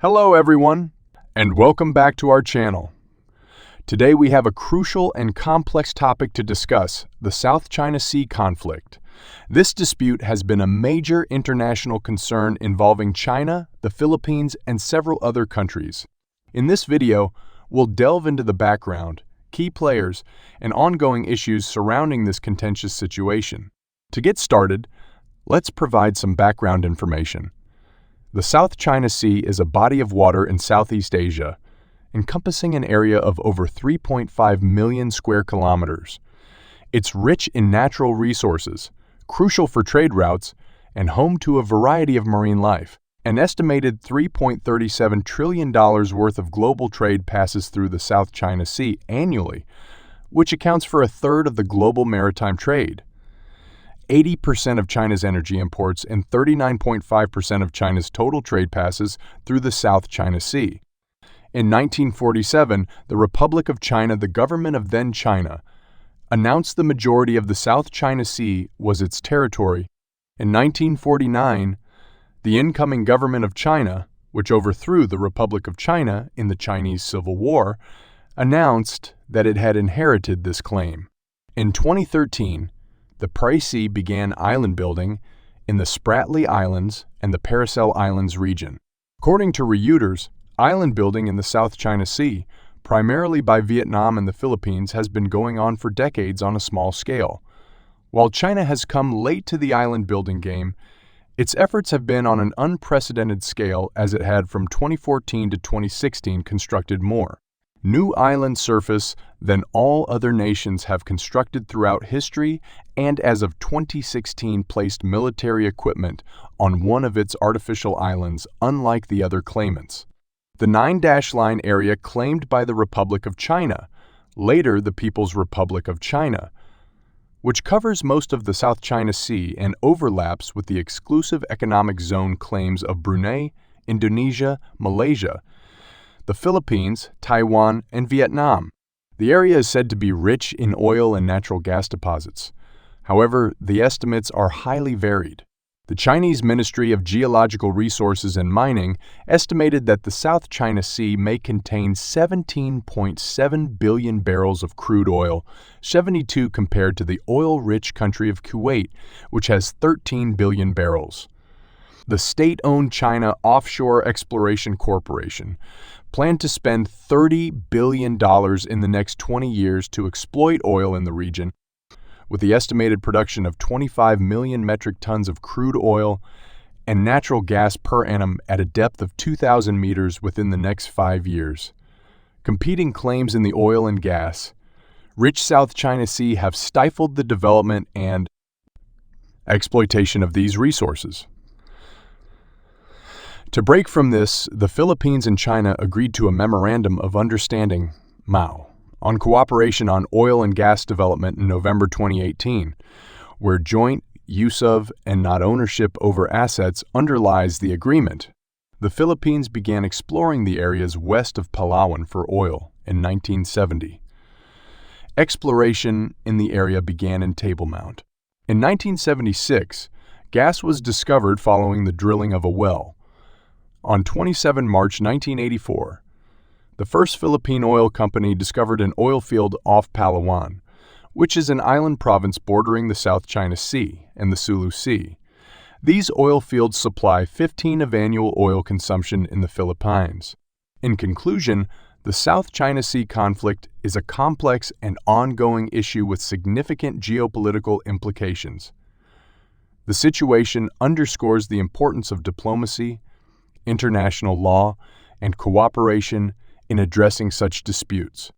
Hello everyone, and welcome back to our channel. Today we have a crucial and complex topic to discuss, the South China Sea conflict. This dispute has been a major international concern involving China, the Philippines, and several other countries. In this video, we'll delve into the background, key players, and ongoing issues surrounding this contentious situation. To get started, let's provide some background information. The South China Sea is a body of water in Southeast Asia, encompassing an area of over 3.5 million square kilometers. It's rich in natural resources, crucial for trade routes, and home to a variety of marine life. An estimated $3.37 trillion worth of global trade passes through the South China Sea annually, which accounts for a third of the global maritime trade. 80% of China's energy imports and 39.5% of China's total trade passes through the South China Sea. In 1947, the Republic of China, the government of then China, announced the majority of the South China Sea was its territory. In 1949, the incoming government of China, which overthrew the Republic of China in the Chinese Civil War, announced that it had inherited this claim. In 2013, the Pricey began island building in the Spratly Islands and the Paracel Islands region. According to Reuters, island building in the South China Sea, primarily by Vietnam and the Philippines, has been going on for decades on a small scale. While China has come late to the island building game, its efforts have been on an unprecedented scale as it had from 2014 to 2016 constructed more new island surface than all other nations have constructed throughout history, and as of 2016 placed military equipment on one of its artificial islands, unlike the other claimants. The 9-line area claimed by the Republic of China, later the People's Republic of China, which covers most of the South China Sea and overlaps with the exclusive economic zone claims of Brunei, Indonesia, Malaysia, the Philippines, Taiwan, and Vietnam. The area is said to be rich in oil and natural gas deposits. However, the estimates are highly varied. The Chinese Ministry of Geological Resources and Mining estimated that the South China Sea may contain 17.7 billion barrels of crude oil, 72 compared to the oil-rich country of Kuwait, which has 13 billion barrels. The state-owned China Offshore Exploration Corporation planned to spend $30 billion in the next 20 years to exploit oil in the region, with the estimated production of 25 million metric tons of crude oil and natural gas per annum at a depth of 2,000 meters within the next 5 years. Competing claims in the oil and gas rich South China Sea have stifled the development and exploitation of these resources. To break from this, the Philippines and China agreed to a Memorandum of Understanding, MOU, on cooperation on oil and gas development in November 2018, where joint use of and not ownership over assets underlies the agreement. The Philippines began exploring the areas west of Palawan for oil in 1970. Exploration in the area began in Table Mount. In 1976, gas was discovered following the drilling of a well. On 27 March 1984, the first Philippine oil company discovered an oil field off Palawan, which is an island province bordering the South China Sea and the Sulu Sea. These oil fields supply 15% of annual oil consumption in the Philippines. In conclusion, the South China Sea conflict is a complex and ongoing issue with significant geopolitical implications. The situation underscores the importance of diplomacy, international law, and cooperation in addressing such disputes.